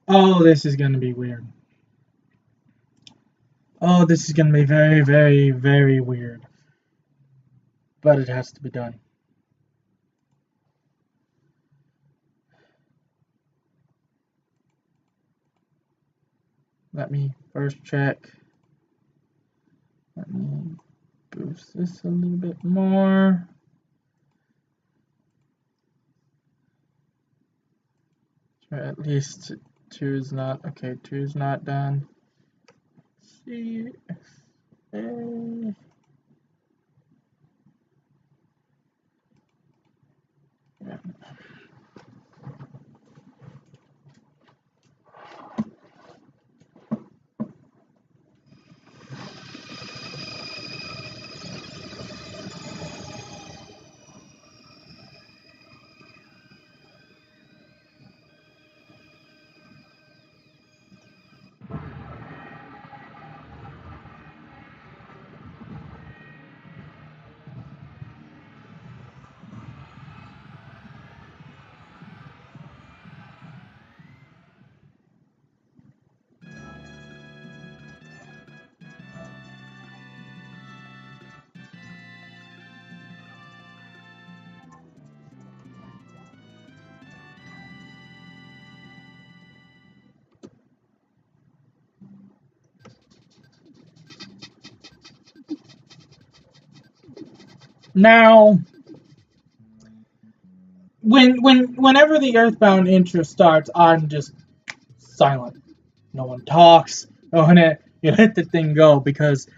Oh, this is gonna be weird. Oh, this is gonna be very, very, very weird. But it has to be done. Let me first check. Let me boost this a little bit more. Or at least two is not okay. Two is not done. C A. Yeah. Now, whenever the Earthbound intro starts, I'm just silent. No one talks. No one. You let the thing go because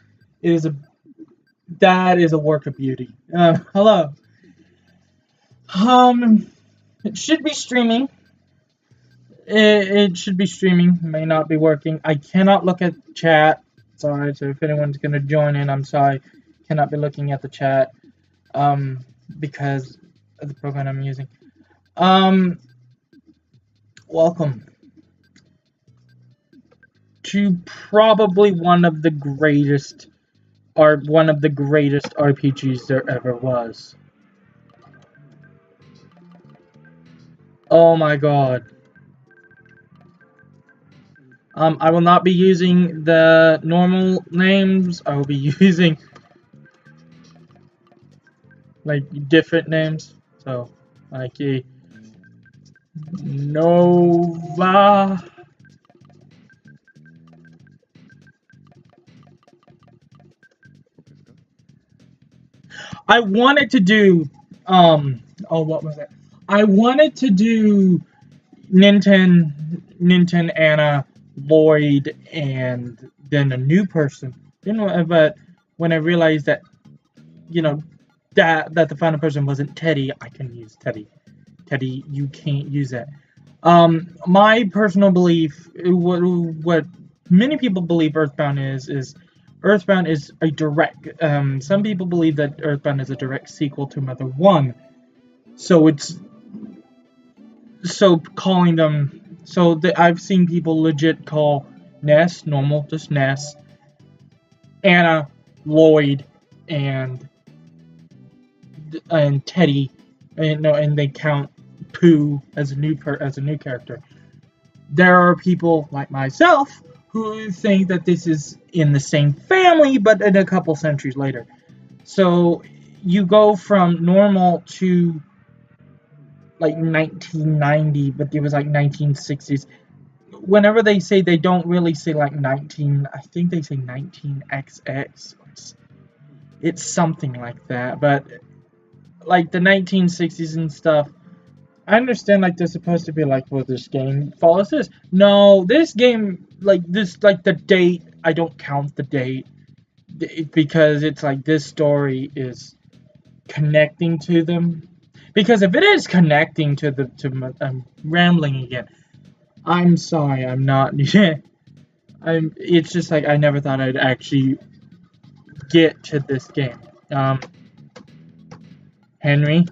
it is a that is a work of beauty. Hello. Um, it should be streaming. It should be streaming. It may not be working. I cannot look at chat. Sorry. So if anyone's gonna join in, I'm sorry. Cannot be looking at the chat. Um, because of the program I'm using. Um, welcome to probably one of the greatest RPGs there ever was. Oh my god. I will not be using the normal names. I will be using like different names. So like a Nova. I wanted to do oh what was it? I wanted to do Ninten, Anna, Lloyd, and then a new person. You know, but when I realized that you know that the final person wasn't Teddy, I couldn't use Teddy. Teddy, you can't use that. My personal belief, what many people believe Earthbound is Earthbound is a direct. Some people believe that Earthbound is a direct sequel to Mother One. So it's so calling them. So I've seen people legit call Ness normal, just Ness, Anna, Lloyd, and Teddy, and no, and they count Pooh as a new character. There are people like myself who think that this is in the same family, but in a couple centuries later. So you go from normal to like 1990, but it was like 1960s. Whenever they say they don't really say like 19, I think they say 19XX. It's something like that, but like the 1960s and stuff. I understand like they're supposed to be like, well, this game follows this. No, this game like this like the date. I don't count the date because it's like this story is connecting to them. Because if it is connecting to I'm rambling again. I'm sorry, I'm not. I'm. It's just like I never thought I'd actually get to this game. Um, Henry,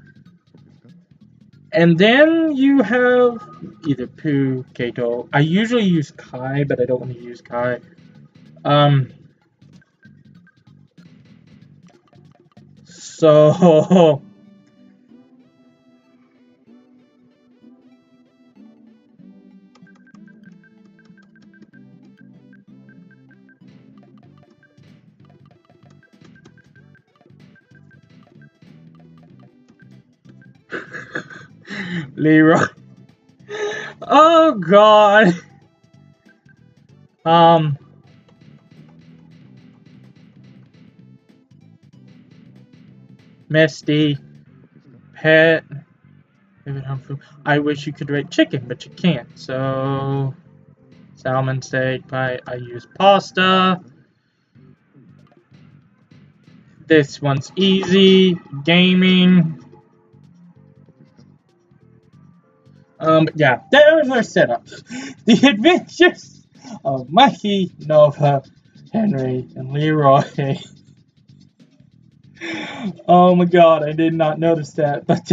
and then you have either Pooh, Kato. I usually use Kai, but I don't want to use Kai. Um, so Leroy. Oh God. Misty, pet. I wish you could rate chicken, but you can't. So, salmon steak. I use pasta. This one's easy. Gaming. Yeah, there's our setup. The adventures of Mikey, Nova, Henry, and Leroy. Oh my God, I did not notice that, but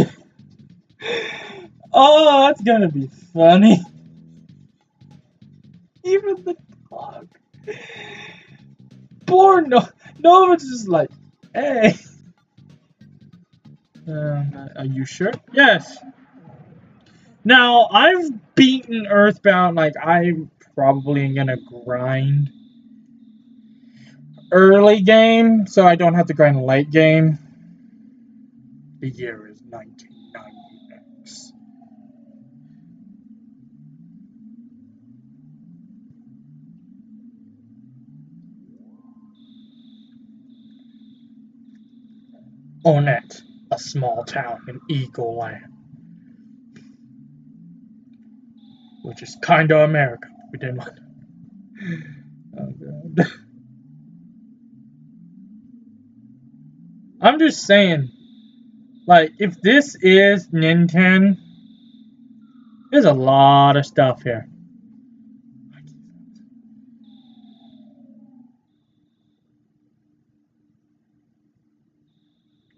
oh, that's gonna be funny. Even the dog. Poor Nova's just like, hey. Are you sure? Yes. Now, I've beaten Earthbound, like, I'm probably gonna grind early game, so I don't have to grind late game. The year is 1990X. Onet, a small town in Eagle Land, which is kinda America. We didn't want. Oh God. I'm just saying, like, if this is Nintendo, there's a lot of stuff here.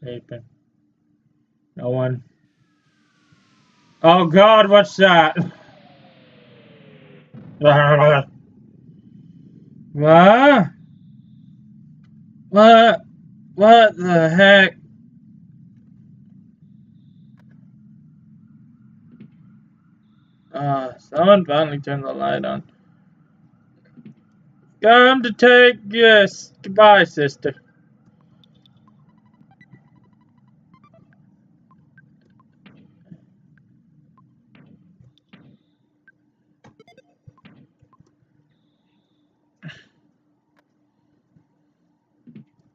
Vaping. No one. Oh God, what's that? What? What? What the heck? Someone finally turned the light on. Come to take yes. Goodbye, sister.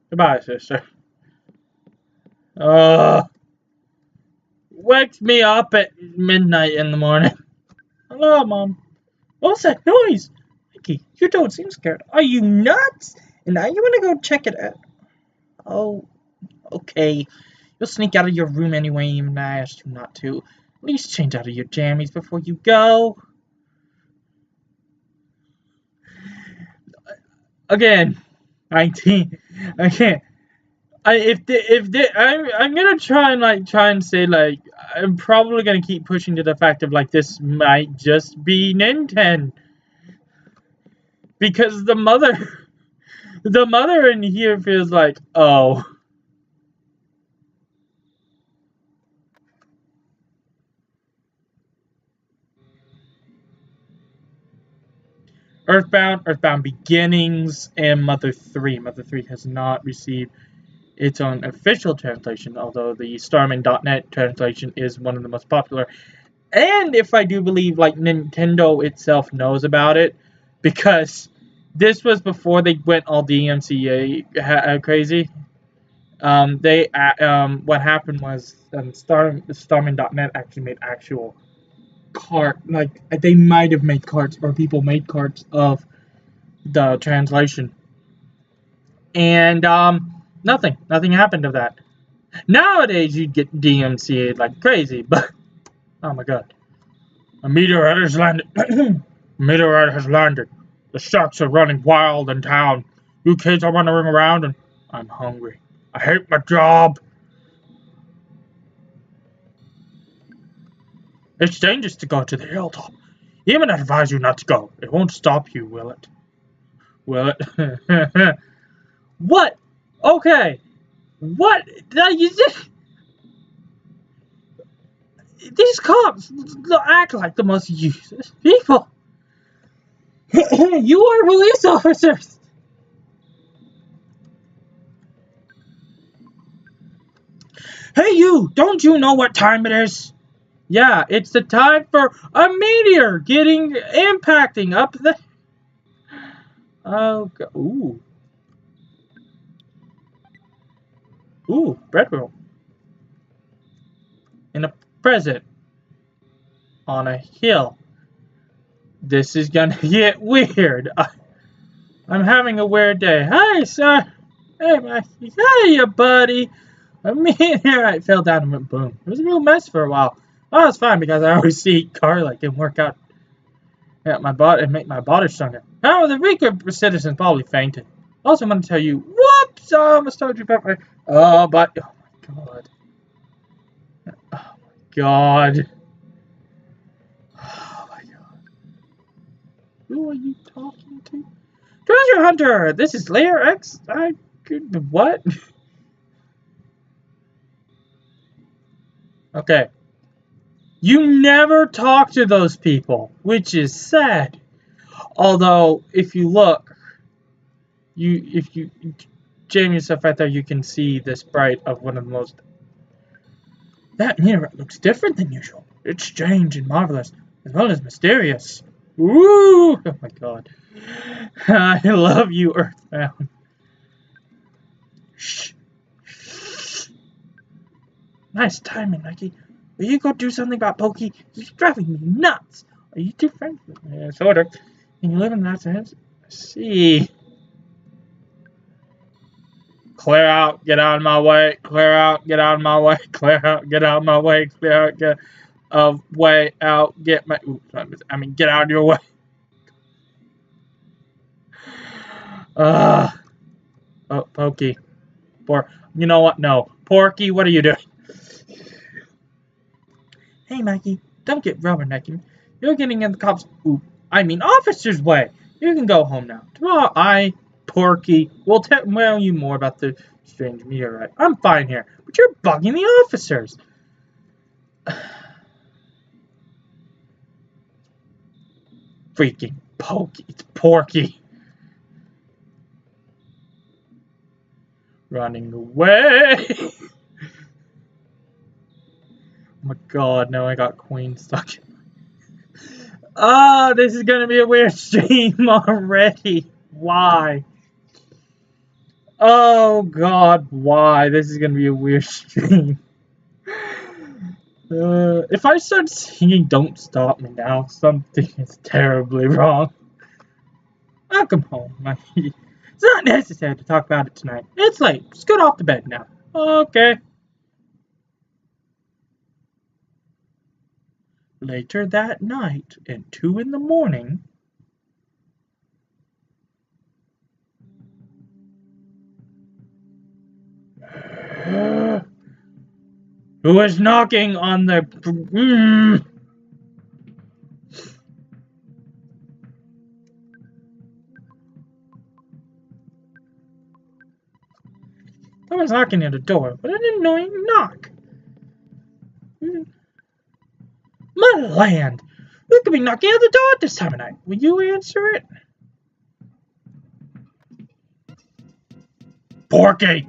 Goodbye, sister. Wakes me up at midnight in the morning. Hello, Mom. What's that noise? Mickey, you don't seem scared. Are you nuts? And now you want to go check it out? Oh, okay. You'll sneak out of your room anyway, even though I asked you not to. At least change out of your jammies before you go. Again, 19. Again. I'm gonna try and say, like, I'm probably gonna keep pushing to the fact of, like, this might just be Nintendo, because the mother in here feels like, oh, Earthbound Beginnings, and Mother 3. Mother 3 has not received its own official translation, although the Starman.net translation is one of the most popular. And if I do believe, like, Nintendo itself knows about it, because this was before they went all DMCA crazy. What happened was, Starman.net actually made actual like, they might have made carts, or people made carts of the translation, and nothing happened of that. Nowadays you'd get DMCA'd like crazy, but oh my God, a meteorite has landed. Meteorite has landed. The sharks are running wild in town. You kids are wandering around, and I'm hungry. I hate my job. It's dangerous to go to the hilltop. Even I advise you not to go. It won't stop you, will it? Will it? What? Okay. What? These cops act like the most useless people. You are police officers. Hey, you! Don't you know what time it is? Yeah, it's the time for a meteor impacting up the. Oh, ooh, ooh, bread roll in a present on a hill. This is gonna get weird. I'm having a weird day. Hi, sir. Hey, Mikey. Hey, buddy. A meteorite fell down and went boom. It was a real mess for a while. Oh, it's fine because I always eat garlic and work out at my body and make my body stronger. However, the weaker citizen probably fainted. Also, I'm going to tell you, whoops! I almost told you about my. Oh, but oh my god, oh my god, oh my god. Who are you talking to? Treasure Hunter. This is Layer X. I could what? Okay. You never talk to those people, which is sad. Although, if you look, if you jam yourself right there, you can see the sprite of one of the most. That mirror looks different than usual. It's strange and marvelous, as well as mysterious. Ooh! Oh my god. I love you, Earthbound. Shh. Nice timing, Mikey. Will you go do something about Pokey? He's driving me nuts. Are you two friends? Yeah, sort of. And you live in that sense? See. Clear out, get out of my way. Clear out, get out of my way. Clear out, get out of my way. Clear out, get way out. Get my. Oops, get out of your way. Oh, Pokey. You know what? No. Porky, what are you doing? Hey, Mikey, don't get rubbernecking. You're getting in the cops' officer's way. You can go home now. Tomorrow, Porky, will tell you more about the strange meteorite. I'm fine here, but you're bugging the officers. Freaking Pokey. It's Porky. Running away. Oh my god, now I got Queen stuck. Oh, this is gonna be a weird stream already. Why? Oh god, why? This is gonna be a weird stream. If I start singing Don't Stop Me Now, something is terribly wrong. Welcome home, Mikey. It's not necessary to talk about it tonight. It's late. Just get off to bed now. Okay. Later that night, at 2 in the morning, who is knocking on the... Someone's knocking at the door, but an annoying knock. My land! Who could be knocking at the door at this time of night? Will you answer it? Porky!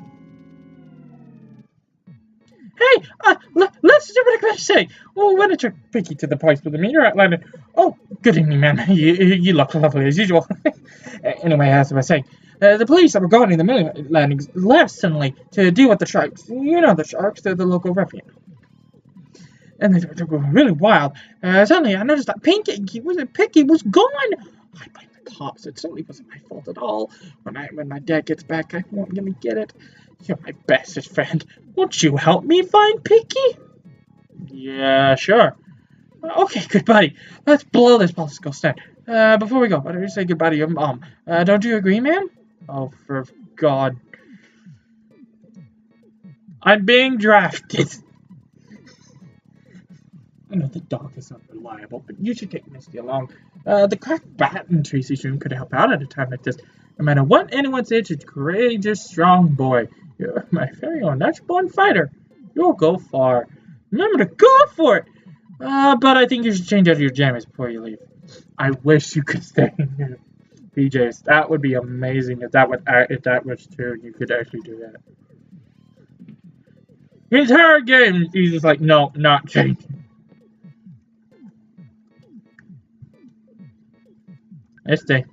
Hey, listen to what I'm going to say. Oh, when did you picky to the place with the meteorite landed? Oh, good evening, ma'am. You look lovely as usual. Anyway, as I was saying, the police that were guarding the meteorite landings left suddenly to deal with the sharks. You know the sharks, they're the local ruffian. And they were really wild. Suddenly, I noticed that Picky was gone. I blame the cops. It certainly wasn't my fault at all. When my dad gets back, I won't gonna get it. You're my bestest friend. Won't you help me find Picky? Yeah, sure. Okay, good buddy. Let's blow this bicycle stand. Before we go, why don't you say goodbye to your mom? Don't you agree, ma'am? Oh, for God. I'm being drafted. I know the dog is unreliable, but you should take Misty along. The cracked bat in Tracy's room could help out at a time like this. No matter what anyone says, you're a courageous, strong boy. You're my very own natural-born fighter. You'll go far. Remember to go for it! But I think you should change out your jammies before you leave. I wish you could stay in your PJs. That would be amazing if that was true and you could actually do that. The entire game, he's just like, no, not changing. Misty.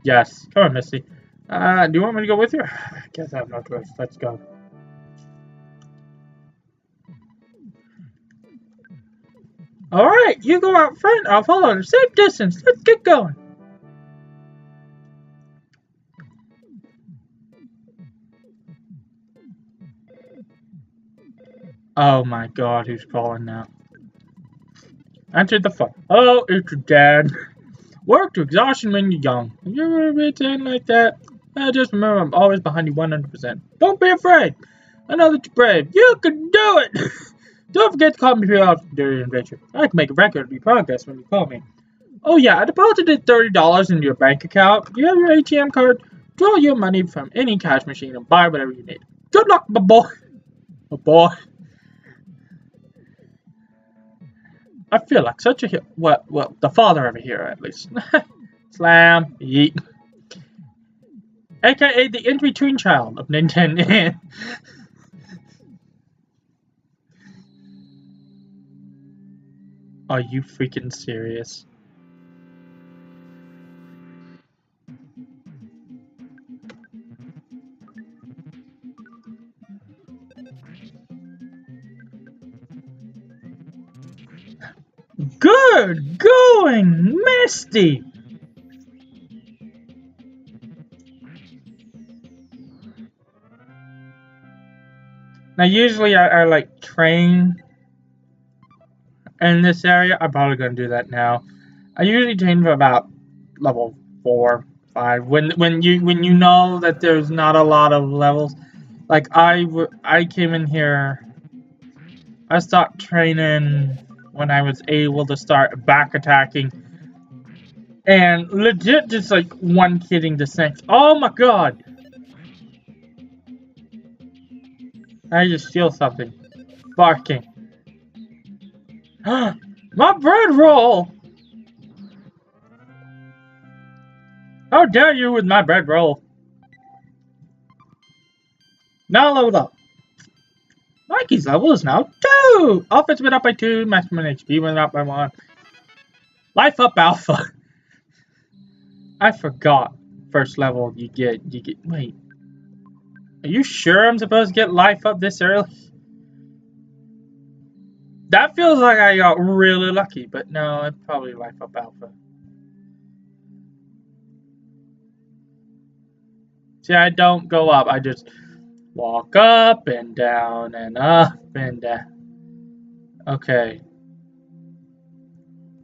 Yes. Come on, Misty. Do you want me to go with you? I guess I have no choice. Let's go. Alright, you go out front. I'll follow at a safe distance. Let's get going. Oh my god, who's calling now? Answer the phone. Oh, it's your dad. Work to exhaustion when you're young. If you're ever pretend like that, just remember I'm always behind you 100%. Don't be afraid. I know that you're brave. You can do it. Don't forget to call me if you're out during your adventure. I can make a record of your progress when you call me. Oh yeah, I deposited $30 into your bank account. You have your ATM card. Draw your money from any cash machine and buy whatever you need. Good luck, my boy. My boy. I feel like such a well, the father of a hero at least. Slam, yeet. AKA the in-between child of Nintendo. Are you freaking serious? Good going, Misty! Now, usually I like train in this area. I'm probably going to do that now. I usually train for about level 4, 5. When you know that there's not a lot of levels. Like, I came in here. I stopped training when I was able to start back attacking. And legit just like one-hitting the snakes. Oh my god! I just feel something. Barking. My bread roll! How dare you with my bread roll? Now leveled up. Mikey's level is now 2! Offense went up by 2, maximum HP went up by 1. Life up alpha. I forgot. First level you get, wait. Are you sure I'm supposed to get life up this early? That feels like I got really lucky, but no, it's probably life up alpha. See, I don't go up, I just walk up and down and up and down. Okay.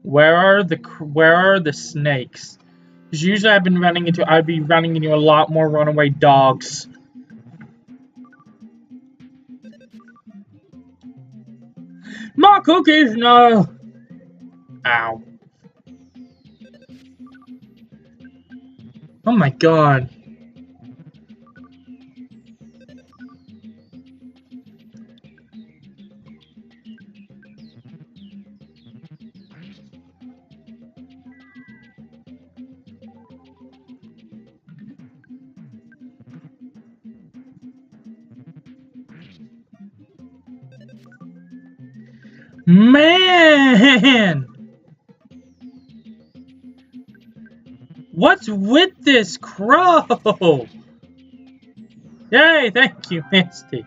Where are the snakes? Because usually I'd be running into a lot more runaway dogs. More cookies, no! Ow. Oh my god. Man! What's with this crow? Yay, thank you, Misty.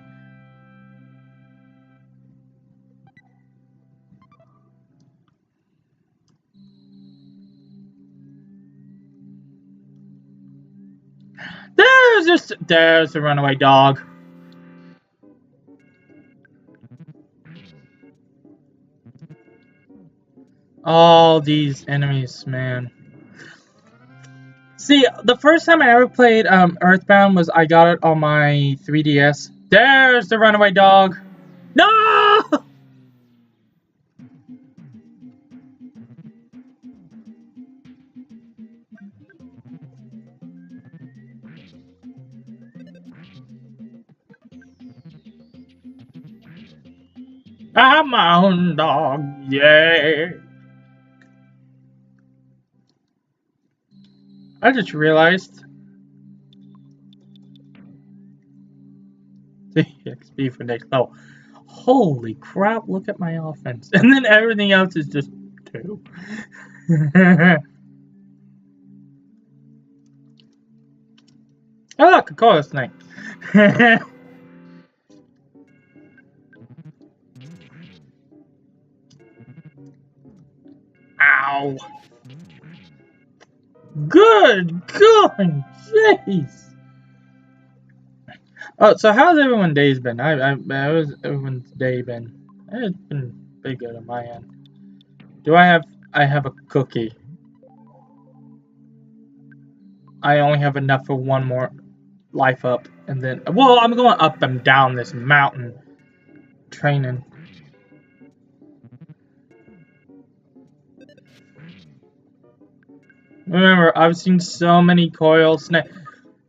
There's a runaway dog. All these enemies, man. See, the first time I ever played Earthbound was I got it on my 3DS. There's the runaway dog. No! I'm my own dog, yeah. I just realized. HP for next level. Holy crap, look at my offense. And then everything else is just 2. Oh, look, a coil snake. Ow. Good God, jeez. Oh, so how's everyone's days been? How's everyone's day been? It's been pretty good on my end. I have a cookie. I only have enough for one more life up, and then, well, I'm going up and down this mountain training. Remember, I've seen so many coil snakes.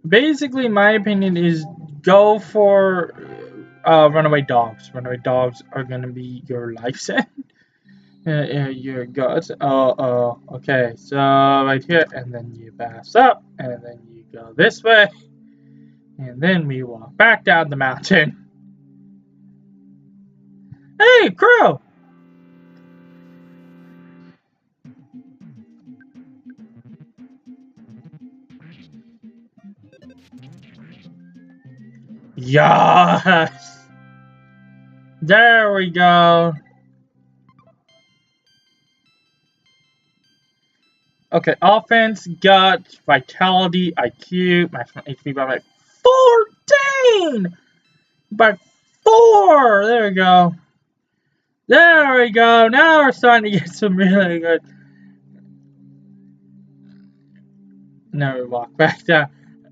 Basically, my opinion is go for runaway dogs. Runaway dogs are gonna be your lifesaver. Your guts. Okay. So right here, and then you pass up, and then you go this way, and then we walk back down the mountain. Hey, crow! Yes! There we go. Okay, offense, guts, vitality, IQ, maximum HP by 14! By 4! There we go. There we go. Now we're starting to get some really good. Now we walk back down.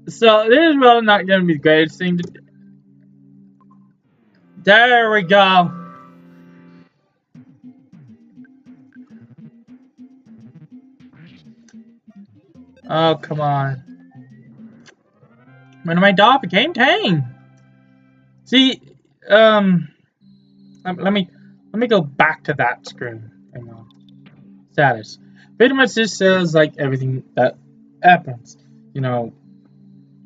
So this is really not going to be the greatest thing to do. There we go. Oh, come on. When my dog became tame. See, let me go back to that screen. Hang on. Status. Pretty much this says like everything that happens. You know,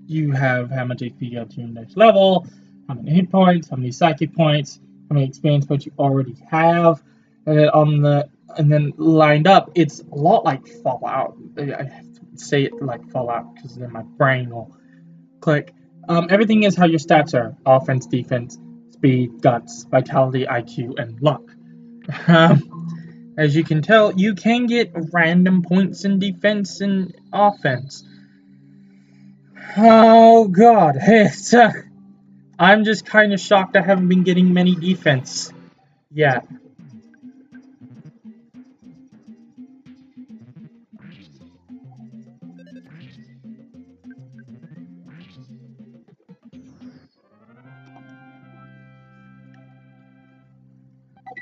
you have how much HP you got to your next level, how many hit points, how many psychic points, how many experience points you already have, and then lined up, it's a lot like Fallout. I have to say it like Fallout because then my brain will click. Everything is how your stats are: offense, defense, speed, guts, vitality, IQ, and luck. As you can tell, you can get random points in defense and offense. Oh God, it's, I'm just kind of shocked I haven't been getting many defense. Yeah.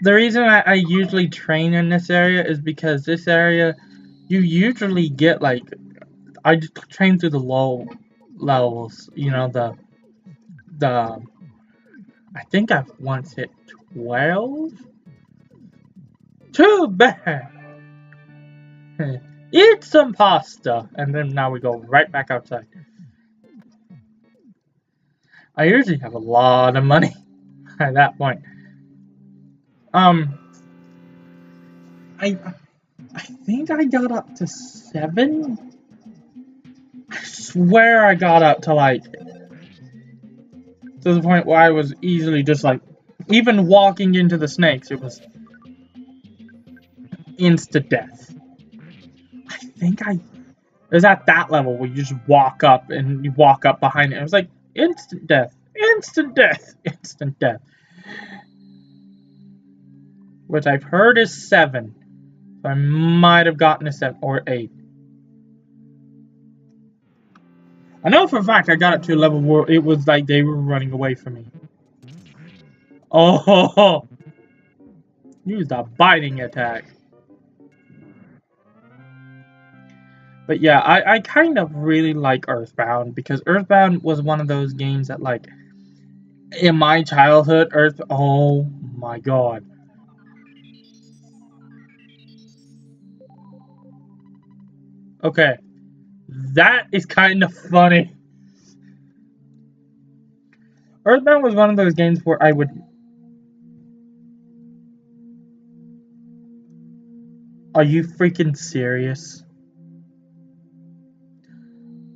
The reason I usually train in this area is because this area, you usually get like, I just train through the low levels, you know, I think I've once hit 12? Too bad! Eat some pasta! And then now we go right back outside. I usually have a lot of money at that point. I think I got up to 7? I swear I got up to like, to the point where I was easily just like, even walking into the snakes, it was instant death. I think it was at that level where you just walk up and you walk up behind it. It was like instant death, instant death, instant death. Which I've heard is 7. So I might have gotten a 7 or 8. I know for a fact I got up to a level where it was like they were running away from me. Oh, used a biting attack. But yeah, I kind of really like Earthbound because Earthbound was one of those games that like in my childhood, oh my God. Okay, that is kind of funny. Earthbound was one of those games where I would. Are you freaking serious?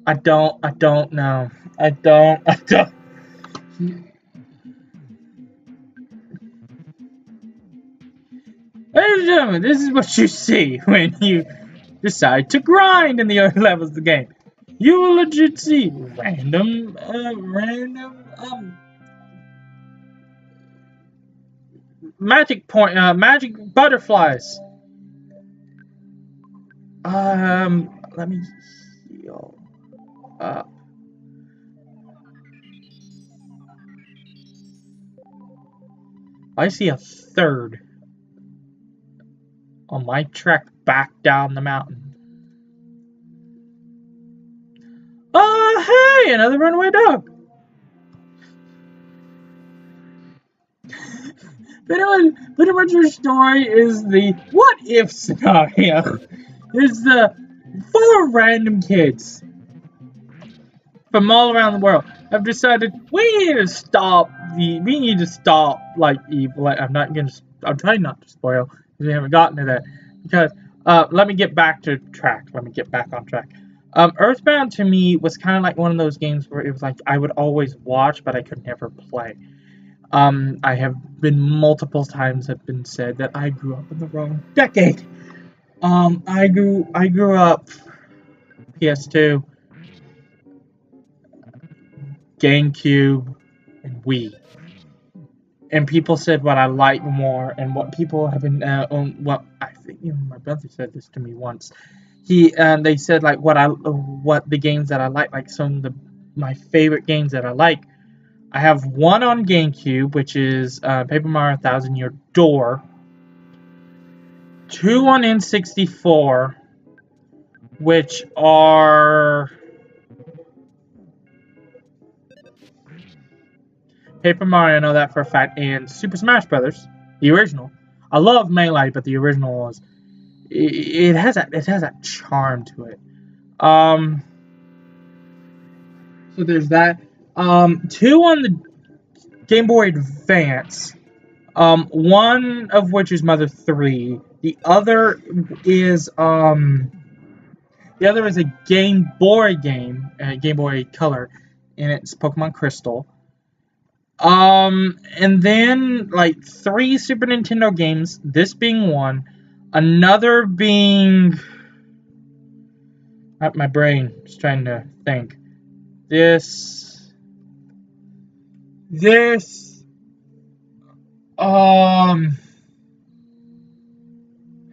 I don't know. I don't. Ladies and gentlemen, this is what you see when you decide to grind in the early levels of the game. You will legit see random magic butterflies. Let me heal up. I see a third on my trek back down the mountain. Oh, hey, another runaway dog. Pretty much your story is the what if scenario. There's the 4 random kids from all around the world have decided we need to stop like evil. I'm trying not to spoil because we haven't gotten to that. Because let me get back to track. Let me get back on track. Earthbound to me was kind of like one of those games where it was like I would always watch, but I could never play. I have been multiple times have been said that I grew up in the wrong decade. I grew up PS2, GameCube, and Wii. And people said what I like more, and what people have been, what I think even my brother said this to me once. They said like what the games that I like some of my favorite games that I like. I have one on GameCube, which is Paper Mario Thousand Year Door. 2 on N64, which are Paper Mario, I know that for a fact, and Super Smash Brothers, the original. I love Melee, but the original was it has that charm to it. So there's that. 2 on the Game Boy Advance. One of which is Mother 3. The other is a Game Boy game, Game Boy Color, and it's Pokemon Crystal. And then like 3 Super Nintendo games, this being one, another being my brain is trying to think.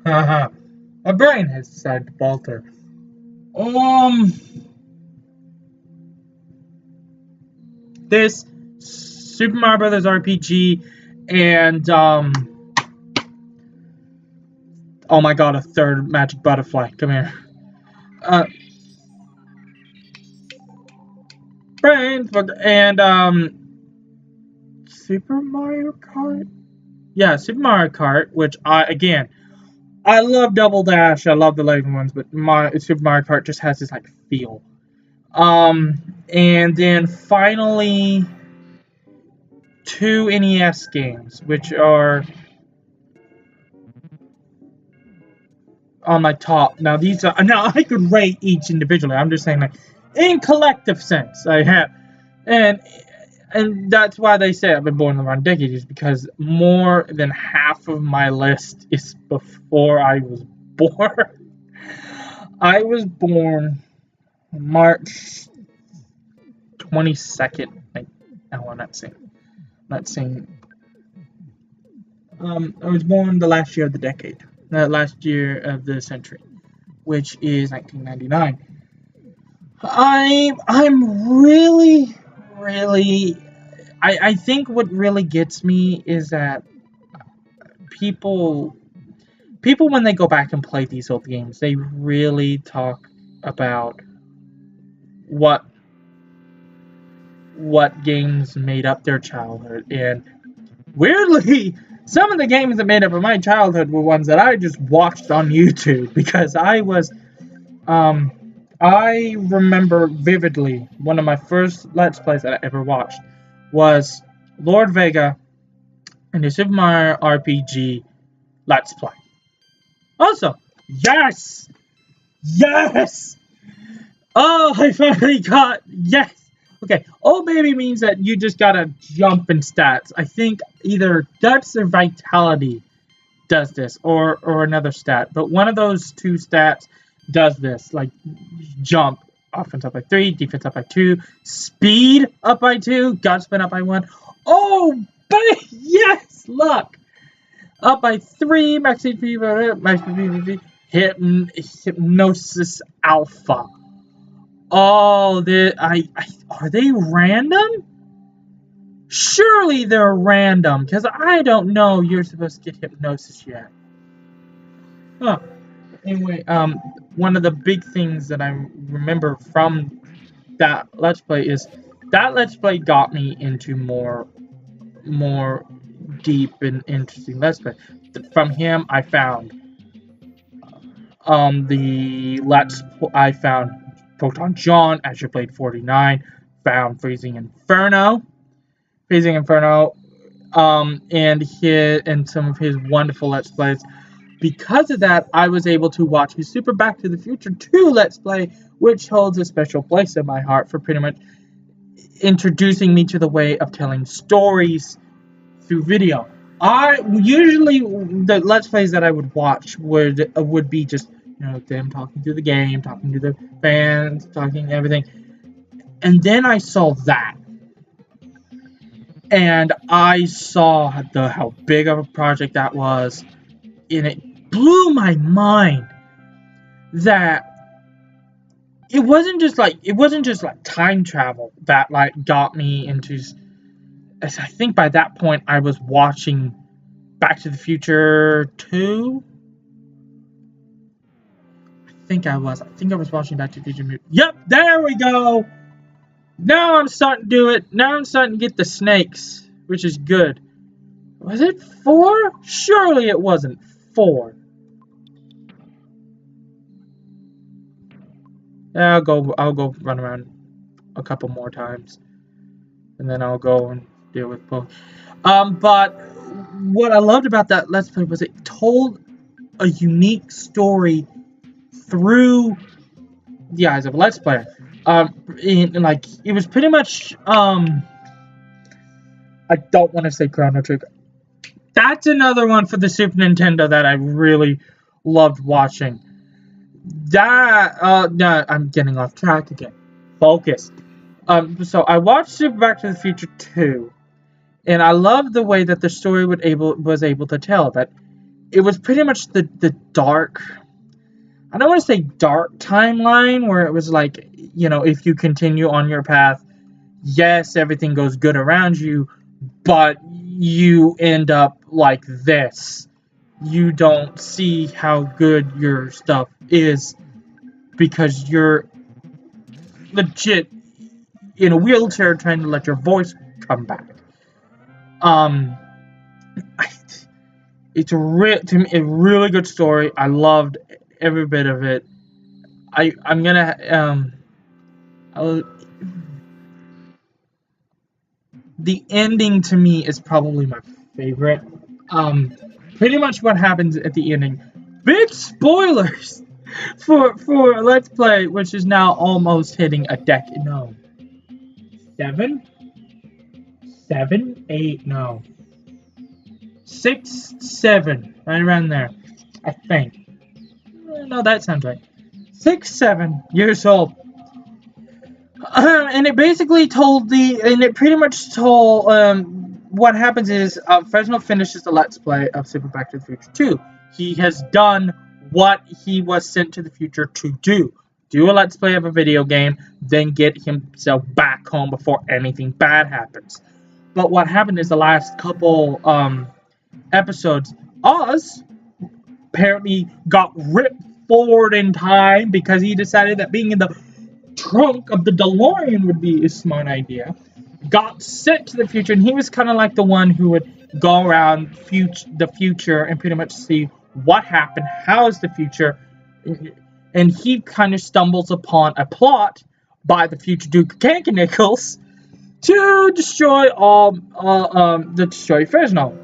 My brain has decided to falter. This Super Mario Brothers RPG and oh my god, a third magic butterfly. Come here. Brain and Super Mario Kart. Yeah, Super Mario Kart, which I love Double Dash. I love the later ones, but Super Mario Kart just has this like feel. And then finally 2 NES games, which are on my top. Now I could rate each individually. I'm just saying like in collective sense I have, and that's why they say I've been born in the wrong decade, is because more than half of my list is before I was born. I was born March 22nd. No, I'm not saying. I was born the last year of the decade, the last year of the century, which is 1999. I'm really, I think what really gets me is that people when they go back and play these old games, they really talk about what games made up their childhood. And weirdly, some of the games that made up my childhood were ones that I just watched on YouTube, because I remember vividly one of my first Let's Plays that I ever watched was Lord Vega and the Super Mario RPG Let's Play. Also, yes! Yes! Oh, I finally got... Yes! Okay, old baby means that you just gotta jump in stats. I think either Guts or Vitality does this, or another stat. But one of those two stats does this, like jump. Offense up by 3, defense up by 2, speed up by 2, Guts spin up by 1. Oh, baby! Yes! Look! Up by 3, max HP, max HP, Hypnosis Alpha. Oh, are they random? Surely they're random, because I don't know you're supposed to get hypnosis yet. Huh. Anyway, one of the big things that I remember from that Let's Play is that Let's Play got me into more deep and interesting Let's Play. From him, I found I found Proton John, Azure Blade 49, found Freezing Inferno, and some of his wonderful Let's Plays. Because of that, I was able to watch his Super Back to the Future 2 Let's Play, which holds a special place in my heart for pretty much introducing me to the way of telling stories through video. Usually the Let's Plays that I would watch would be just, them talking through the game, talking to the fans, talking everything. And then I saw that. And I saw how big of a project that was. And it blew my mind that it wasn't just like time travel that got me into. I think by that point I was watching Back to the Future 2. I think I was watching Back to the Future. Yep, there we go. Now I'm starting to do it. Now I'm starting to get the snakes, which is good. Was it 4? Surely it wasn't 4. I'll go run around a couple more times, and then I'll go and deal with both. But what I loved about that Let's Play was it told a unique story through the eyes of a Let's Player. It was pretty much I don't want to say Chrono Trigger. That's another one for the Super Nintendo that I really loved watching. No, I'm getting off track again. Focus. So I watched Super Back to the Future 2, and I loved the way that the story was able to tell that it was pretty much the dark. I don't want to say dark timeline where it was like, if you continue on your path, yes, everything goes good around you, but you end up like this. You don't see how good your stuff is because you're legit in a wheelchair trying to let your voice come back. It's a really good story. I loved every bit of it. The ending to me is probably my favorite. Pretty much what happens at the ending. Big spoilers for Let's Play, which is now almost hitting a decade. No. 7? 7? 8? No. 6, 7. Right around there. I think. No, that sounds right. 6, 7 years old. And it basically pretty much told, what happens is, Fresno finishes the Let's Play of Super Back to the Future 2. He has done what he was sent to the future to do. Do a Let's Play of a video game, then get himself back home before anything bad happens. But what happened is the last couple, episodes, Oz apparently got ripped forward in time because he decided that being in the trunk of the DeLorean would be a smart idea. Got sent to the future, and he was kind of like the one who would go around the future and pretty much see what happened, how's the future, and he kind of stumbles upon a plot by the future Duke Kankernickels to destroy Fresno.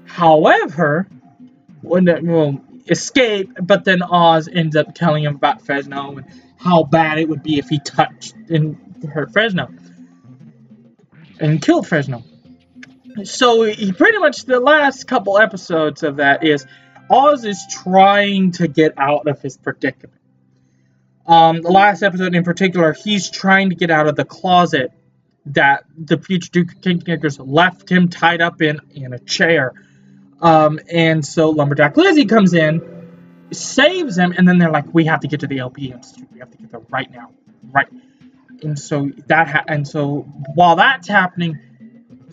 However, when it will escape, but then Oz ends up telling him about Fresno and how bad it would be if he touched and hurt Fresno and killed Fresno. So he pretty much, the last couple episodes of that is Oz is trying to get out of his predicament. The last episode in particular, he's trying to get out of the closet that the future Duke of Kingmakers left him tied up in a chair. And so Lumberjack Lizzie comes in, saves him, and then they're like, we have to get to the LP Institute. We have to get there right now. Right. And so while that's happening,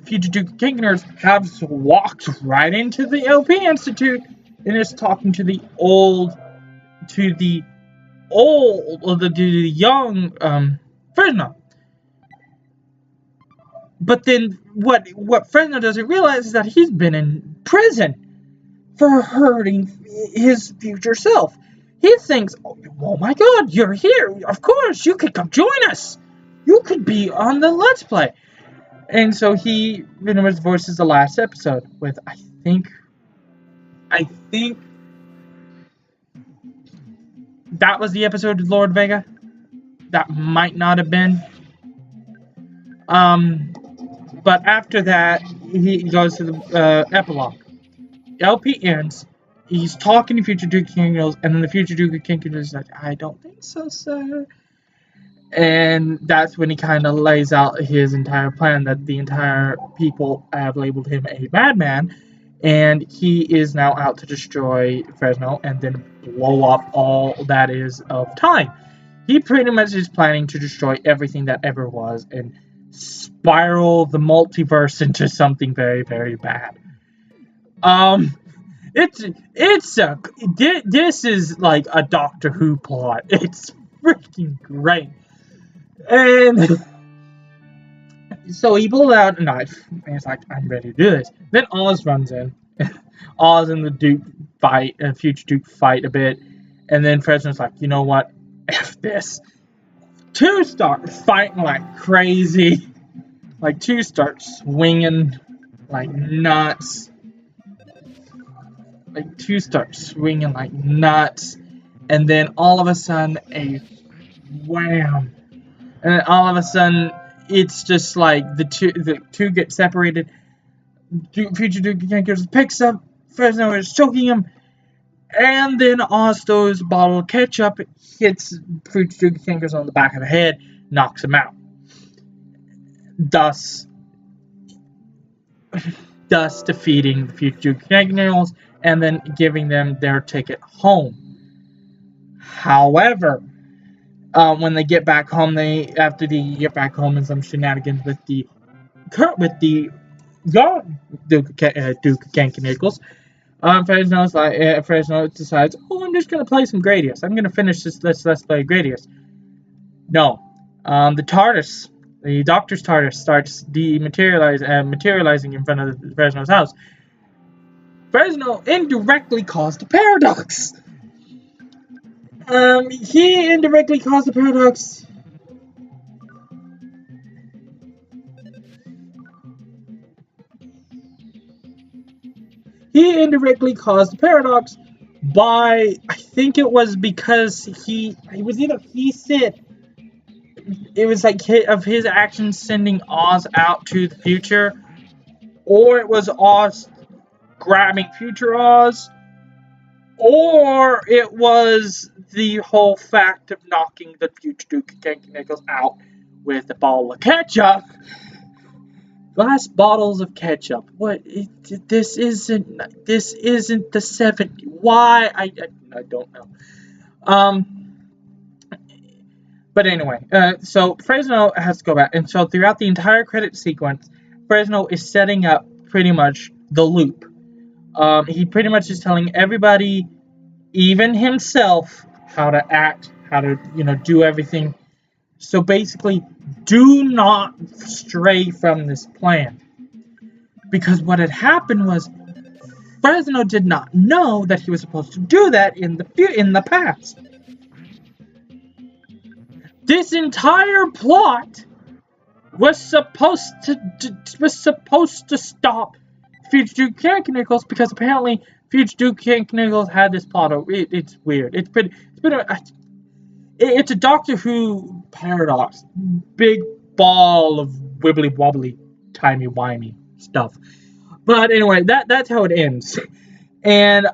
future Duke of Kingmakers walked right into the LP Institute and is talking to the young Fresno. But then what Fresno doesn't realize is that he's been in prison for hurting his future self. He thinks, oh my god, you're here. Of course, you could come join us. You could be on the Let's Play. And so he voices the last episode with, I think that was the episode of Lord Vega. That might not have been. But after that, he goes to the epilogue. LP ends. He's talking to future Duke of Kingmakers, and then the future Duke of Kingmakers is like, I don't think so, sir. And that's when he kind of lays out his entire plan, that the entire people have labeled him a madman, and he is now out to destroy Fresno and then blow up all that is of time. He pretty much is planning to destroy everything that ever was and spiral the multiverse into something very, very bad. This is like a Doctor Who plot. It's freaking great. And so he pulled out a knife and he's like, I'm ready to do this. Then Oz runs in. Oz and the Duke fight, and future Duke fight a bit. And then Fresno's like, you know what? F this. Two start fighting like crazy. Like, two start swinging like nuts. And then all of a sudden, a wham. And then all of a sudden, it's just like the two get separated. Future Duke of Kingmakers picks up Fresno, is choking him. And then Oz throws a bottle of ketchup, hits Future Duke of Kingmakers on the back of the head, knocks him out. Thus defeating the future Duke of Kingmakers and then giving them their ticket home. However, when they get back home, after they get back home and some shenanigans with the young Duke of Kingmakers, Fresno decides, I'm just gonna play some Gradius. I'm gonna finish this. Let's play Gradius. No, the Doctor's TARDIS starts materializing in front of Fresno's house. Fresno indirectly caused a paradox. He indirectly caused a paradox. He indirectly caused a paradox by, I think it was because it was like of his actions sending Oz out to the future, or it was Oz grabbing future Oz, or it was the whole fact of knocking the future Duke of Kingmakers out with a bottle of ketchup. Glass bottles of ketchup. What? This isn't the 70s. Why? I don't know. But anyway, so Fresno has to go back, and so throughout the entire credit sequence, Fresno is setting up pretty much the loop. He pretty much is telling everybody, even himself, how to act, how to do everything. So basically, do not stray from this plan. Because what had happened was, Fresno did not know that he was supposed to do that in the past. This entire plot was supposed to stop Fugitive Nichols because apparently Fugitive Nichols had this plot. It's weird. It's a Doctor Who paradox. Big ball of wibbly wobbly, timey wimey stuff. But anyway, that's how it ends. And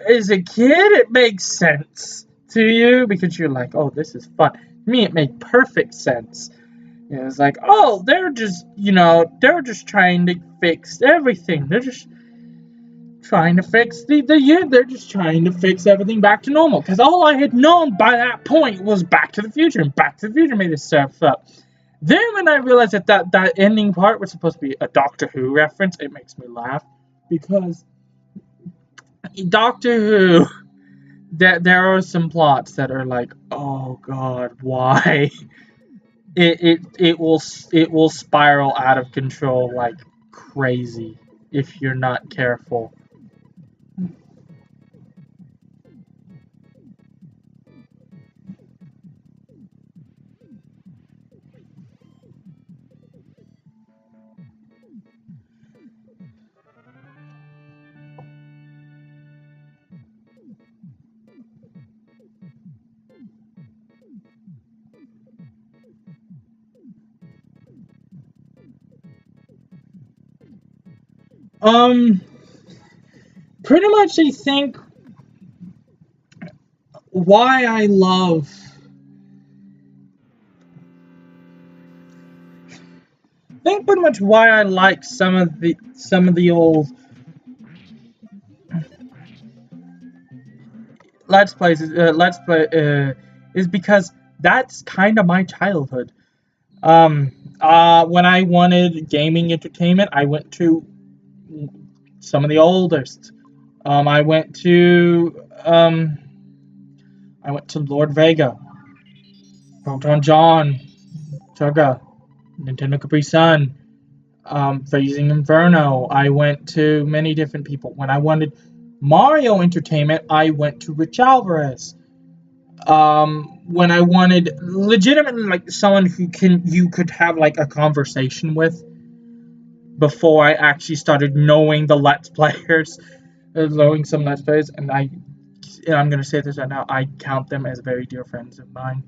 as a kid, it makes sense to you because you're like, oh, this is fun. To me, it made perfect sense. And it's like, oh, they're just trying to fix everything. They're just trying to fix they're just trying to fix everything back to normal. Because all I had known by that point was Back to the Future, and Back to the Future made this stuff up. Then when I realized that ending part was supposed to be a Doctor Who reference, it makes me laugh because Doctor Who, there are some plots that are like, oh god, why? It will spiral out of control like crazy if you're not careful. Pretty much I think why I love pretty much why I like some of the old Let's Play is because that's kind of my childhood. When I wanted gaming entertainment, I went to some of the oldest. I went to Lord Vega, Proton John, Tugga, Nintendo Capri Sun, Phasing Inferno. I went to many different people. When I wanted Mario entertainment, I went to Rich Alvarez. When I wanted legitimately like someone who you could have like a conversation with before I actually started knowing the Let's Players, knowing some Let's Players, and I'm gonna say this right now, I count them as very dear friends of mine.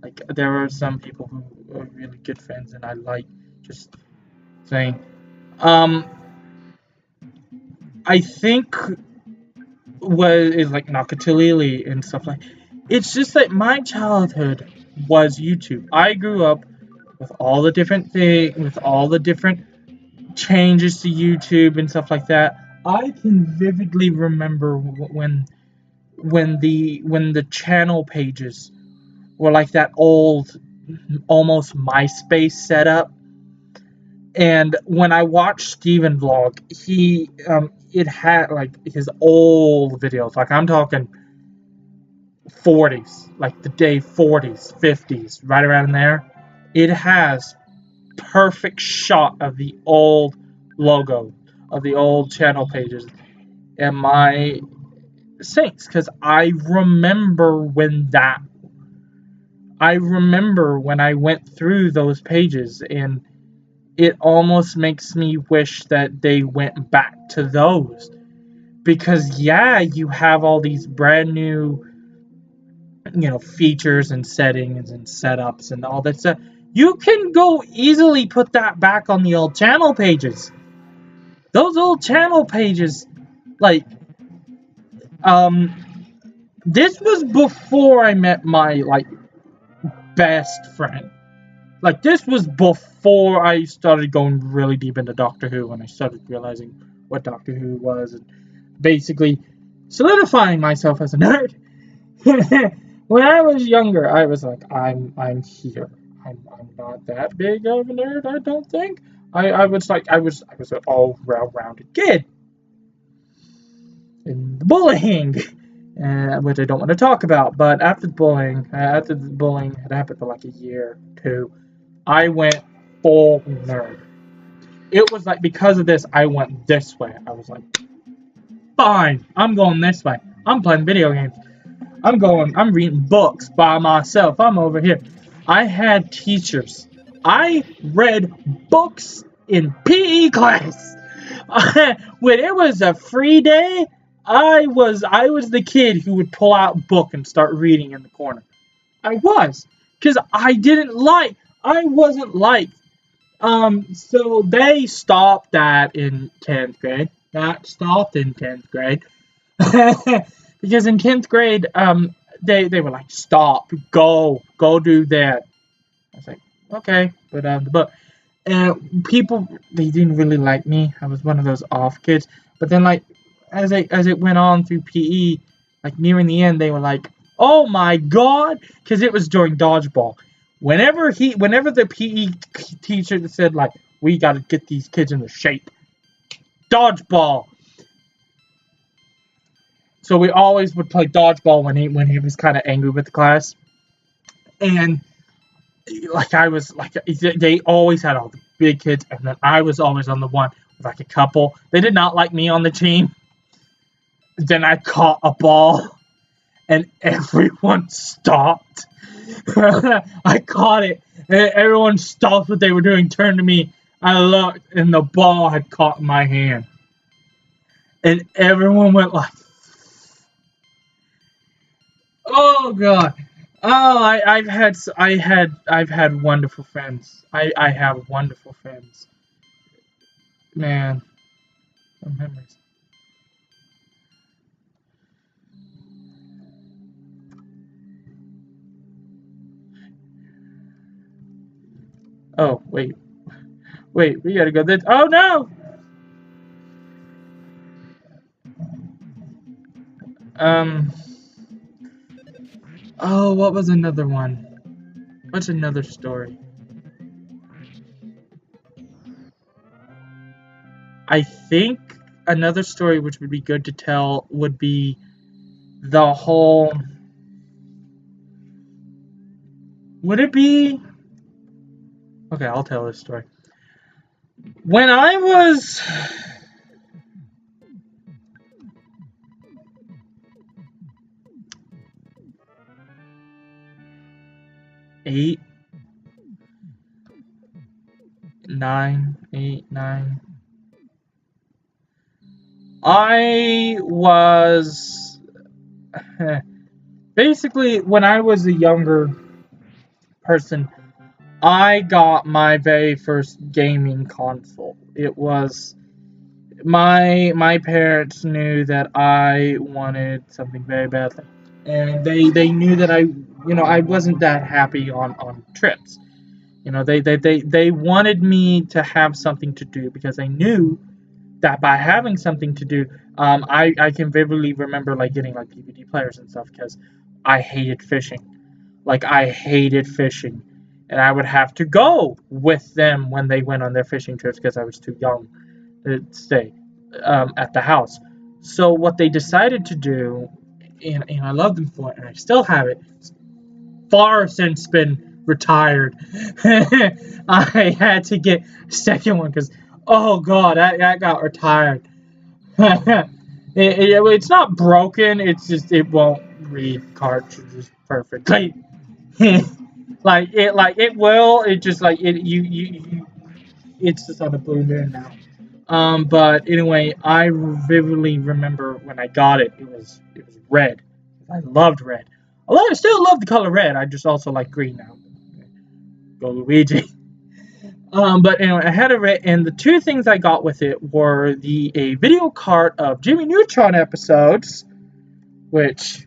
Like there are some people who are really good friends, and I like just saying. I think is like Nakatulili and stuff like. It's just that my childhood was YouTube. I grew up with all the different things, with all the different changes to YouTube and stuff like that. I can vividly remember when the channel pages were like that old, almost MySpace setup. And when I watched Steven vlog, it had like his old videos. Like I'm talking 40s, like the day 40s, 50s, right around there. It has perfect shot of the old logo of the old channel pages and my Saints, because I remember when I went through those pages, and it almost makes me wish that they went back to those, because yeah, you have all these brand new features and settings and setups and all that stuff. You can go easily put that back on the old channel pages. Those old channel pages, like, this was before I met my, like, best friend. Like, this was before I started going really deep into Doctor Who, and I started realizing what Doctor Who was, and basically solidifying myself as a nerd. When I was younger, I was like, I'm here. I'm not that big of a nerd, I don't think. I was an all rounded kid. And the bullying, which I don't want to talk about, but after the bullying had happened for like a year, 2, I went full nerd. It was like because of this, I went this way. I was like, fine, I'm going this way. I'm playing video games. I'm reading books by myself. I'm over here. I had teachers I read books in PE class. When it was a free day, I was the kid who would pull out a book and start reading in the corner. I was, because I wasn't like. So they stopped that in 10th grade. That stopped in 10th grade. Because in 10th grade, they were like, stop, go do that. I was like, okay, but people, they didn't really like me. I was one of those off kids. But then, like, as it went on through PE, like nearing the end, they were like, oh my god, because it was during dodgeball. Whenever the PE teacher said, like, we got to get these kids into shape, dodgeball. So we always would play dodgeball when he was kind of angry with the class, and like I was like, they always had all the big kids, and then I was always on the one with like a couple. They did not like me on the team. Then I caught a ball, and everyone stopped. I caught it, and everyone stopped what they were doing, turned to me. I looked, and the ball had caught my hand, and everyone went like, "Oh God!" Oh, I've had wonderful friends. I have wonderful friends. Man, the memories. Oh wait, we gotta go this. Oh no! Um. Oh, what was another one? What's another story? I think another story which would be good to tell would be the whole. Would it be? Okay, I'll tell this story. When I was 8, 9, 8, 9, I was basically when I was a younger person, I got my very first gaming console. It was my parents knew that I wanted something very badly, and they knew that I wasn't that happy on trips. They wanted me to have something to do because they knew that by having something to do, I can vividly remember like getting like DVD players and stuff because I hated fishing. Like I hated fishing, and I would have to go with them when they went on their fishing trips because I was too young to stay at the house. So what they decided to do, and I love them for it, and I still have it. It's far since been retired. I had to get a second one because oh god, that got retired. It's not broken. It's just it won't read cartridges perfectly. like it will. It just like it you it's just on a blue moon now. But anyway, I vividly remember when I got it. It was red. I loved red. Although I still love the color red. I just also like green now. Go Luigi. But anyway, I had a red, and the two things I got with it were a video cart of Jimmy Neutron episodes, which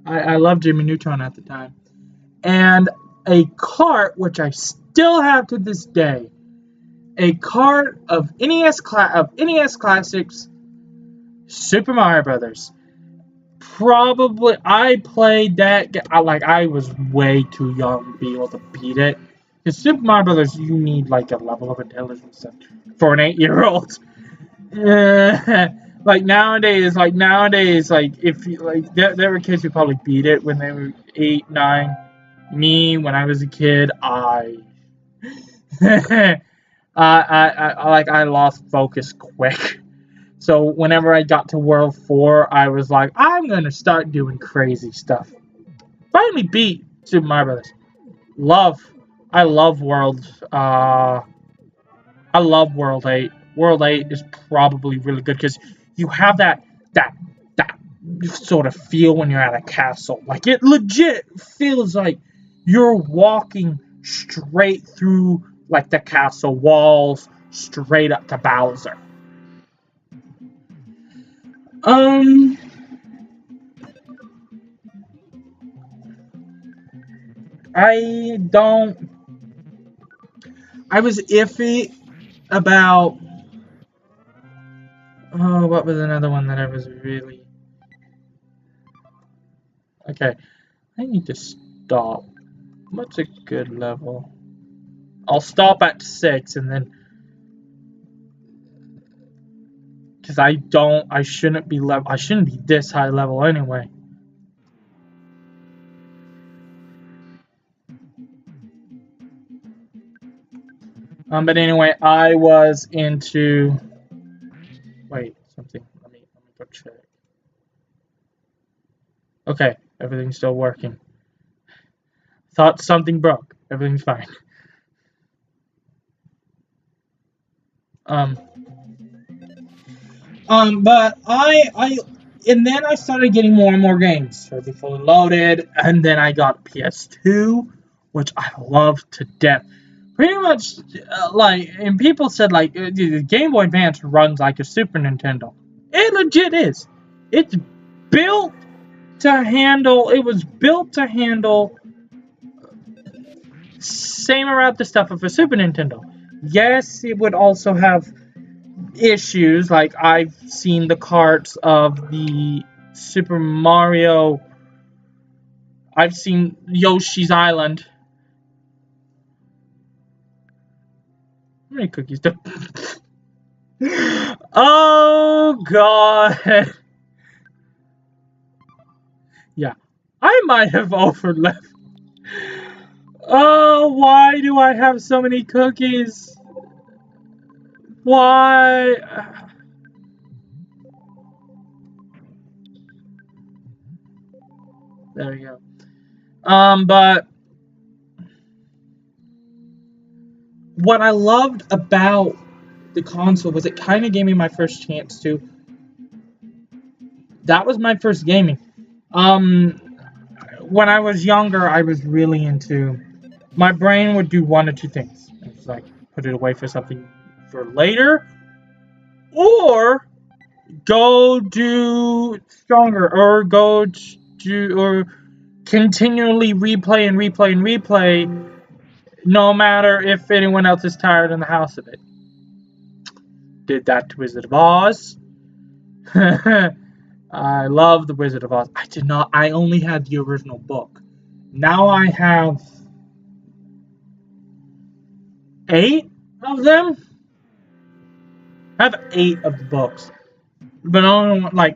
I loved Jimmy Neutron at the time, and a cart which I still have to this day. A cart of NES classics, Super Mario Brothers. Probably I played that like I was way too young to be able to beat it. Because Super Mario Brothers, you need like a level of intelligence for an 8-year-old. Like nowadays, like if you like, there were kids who probably beat it when they were 8, 9. Me, when I was a kid, I lost focus quick. So whenever I got to World 4, I was like, I'm gonna start doing crazy stuff. Finally beat Super Mario Brothers. Love I love World. I love World 8. World 8 is probably really good because you have that that sort of feel when you're at a castle. Like it legit feels like you're walking straight through like the castle walls, straight up to Bowser. Um, I don't. I was iffy about. Oh, what was another one that I was really. Okay, I need to stop. What's a good level? I'll stop at 6 and then. Because I shouldn't be level. I shouldn't be this high level anyway. But anyway, I was into. Wait, something. Let me go check. Okay, everything's still working. Thought something broke. Everything's fine. Um, but and then I started getting more and more games. So they fully loaded, and then I got PS2, which I love to death. Pretty much, and people said the Game Boy Advance runs like a Super Nintendo. It legit is. It's built to handle. It was built to handle same around the stuff of a Super Nintendo. Yes, it would also have issues. Like I've seen the carts of the Super Mario. I've seen Yoshi's Island. How many cookies do? Oh god. Yeah, I might have overleft. Oh, why do I have so many cookies? Why? There we go. But what I loved about the console was it kind of gave me my first chance to. That was my first gaming. When I was younger, I was really into. My brain would do one of two things. It's like put it away for something for later, or go do stronger, or go do, or continually replay and replay and replay, no matter if anyone else is tired in the house of it. Did that to Wizard of Oz. I love the Wizard of Oz. I did not. I only had the original book. Now I have 8 of them. I have 8 of the books, but only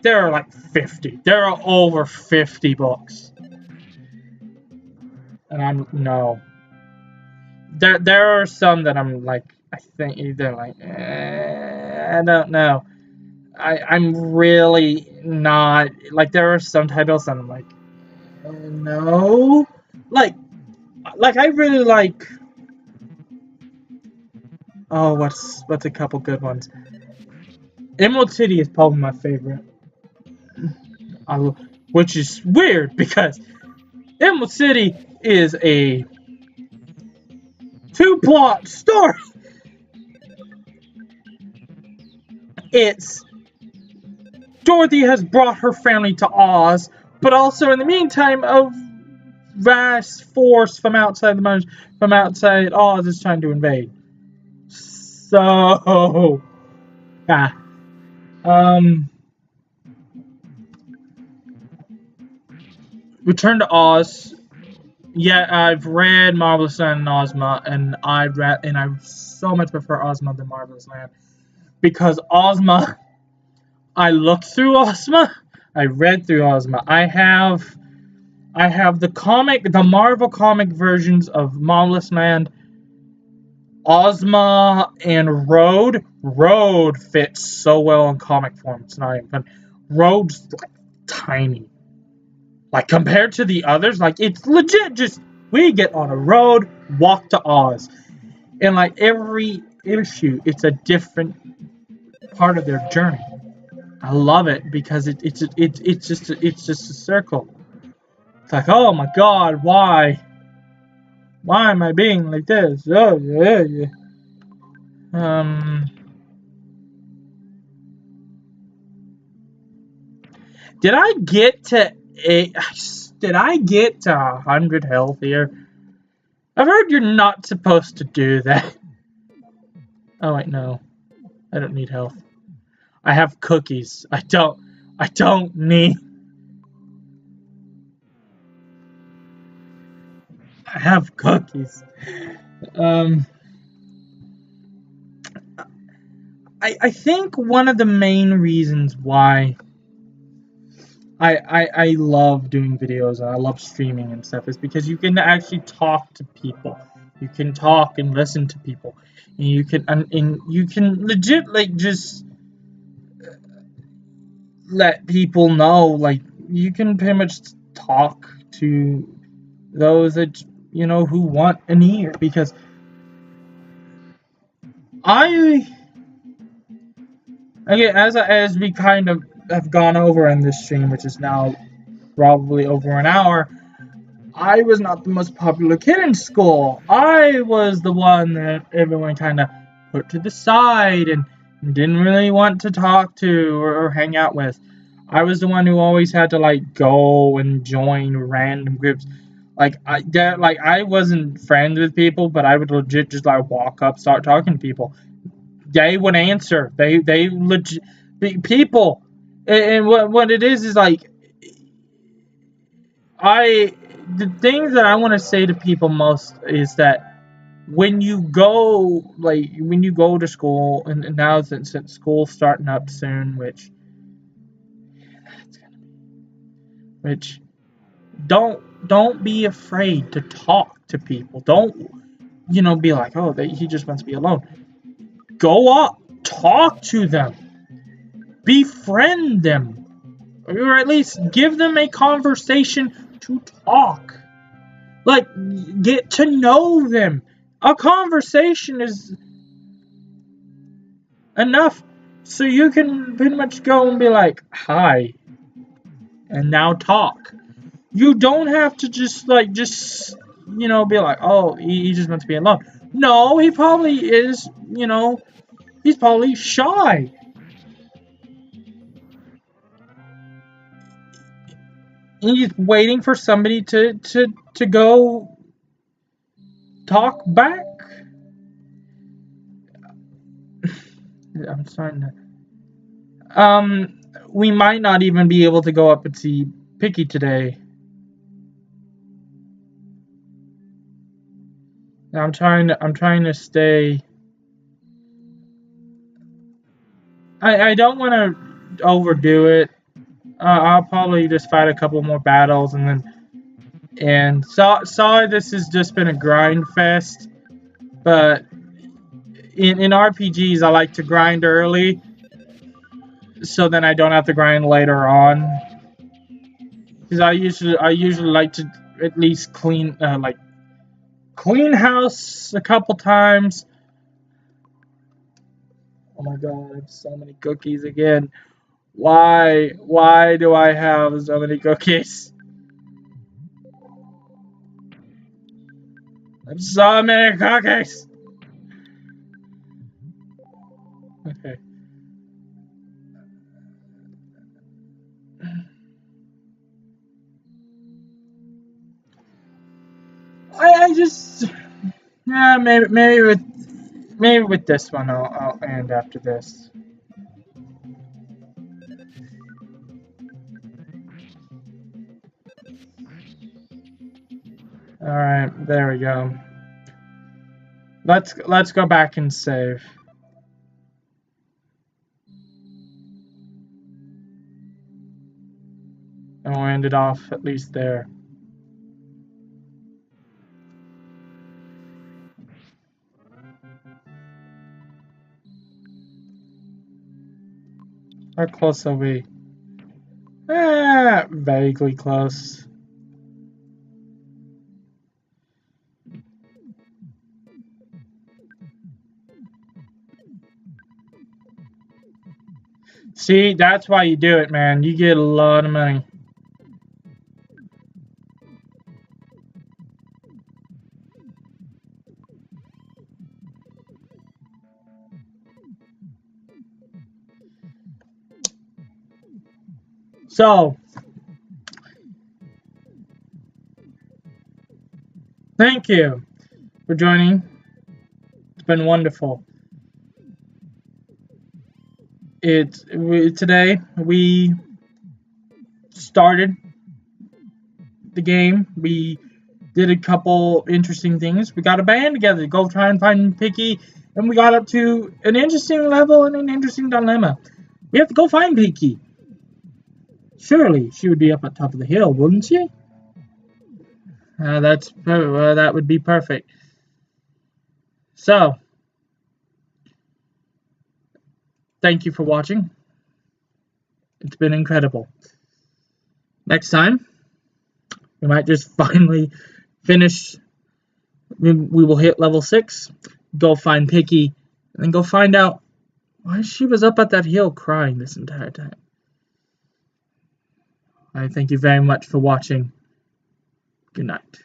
there are like 50. There are over 50 books, and I'm no. There are some that I'm like I think they're like I don't know. I'm really not like there are some titles that I'm like no like I really like what's a couple good ones. Emerald City is probably my favorite, which is weird because Emerald City is a 2-plot story. It's Dorothy has brought her family to Oz, but also in the meantime, a vast force from outside Oz is trying to invade. So, yeah. Return to Oz. Yeah, I've read Marvelous Land and Ozma, and I so much prefer Ozma than Marvelous Land because Ozma. I looked through Ozma. I read through Ozma. I have the Marvel comic versions of Marvelous Land, Ozma, and Road. Road fits so well in comic form. It's not even fun. Road's like tiny. Like compared to the others, like it's legit just We get on a road, walk to Oz, and like every issue, it's a different part of their journey. I love it because it's just a circle. It's like, oh my God, why? Why am I being like this? Oh yeah, yeah. Um, did I get to a? Did I get to 100 health here? I've heard you're not supposed to do that. Oh wait, no, I don't need health. I have cookies. I don't need. I have cookies. Um, I think one of the main reasons why I love doing videos and I love streaming and stuff is because you can actually talk to people. You can talk and listen to people. And you can legit like just let people know, like you can pretty much talk to those that who want an ear, because I again, as we kind of have gone over in this stream, which is now probably over an hour, I was not the most popular kid in school. I was the one that everyone kind of put to the side and didn't really want to talk to or hang out with. I was the one who always had to like go and join random groups. Like I wasn't friends with people, but I would legit just like walk up, start talking to people. They would answer. They legit people, and what it is like I the things that I want to say to people most is that when you go to school, and now since school's starting up soon, which don't be afraid to talk to people. Don't be like, oh, he just wants to be alone. Go up, talk to them, befriend them, or at least give them a conversation to talk. Like, get to know them. A conversation is enough, so you can pretty much go and be like, hi, and now talk. You don't have to just be like, oh, he just wants to be alone. No, he probably is, he's probably shy. He's waiting for somebody to go talk back. I'm starting to. We might not even be able to go up and see Picky today. I'm trying to stay. I don't want to overdo it. I'll probably just fight a couple more battles sorry this has just been a grind fest, but in RPGs I like to grind early, so then I don't have to grind later on. Because I usually like to at least clean house a couple times. Oh my god, I have so many cookies again. Why do I have so many cookies? I have so many cookies. Okay. I just maybe with this one I'll end after this. All right, there we go. Let's go back and save. And we'll end it off at least there. How close are we? Vaguely close. See, that's why you do it, man. You get a lot of money. So, thank you for joining. It's been wonderful. Today we started the game. We did a couple interesting things. We got a band together to go try and find Picky, and we got up to an interesting level and an interesting dilemma. We have to go find Picky. Surely she would be up at top of the hill, wouldn't she? That would be perfect. So, thank you for watching. It's been incredible. Next time, we might just finally finish. We will hit level 6, go find Picky, and then go find out why she was up at that hill crying this entire time. I thank you very much for watching. Good night.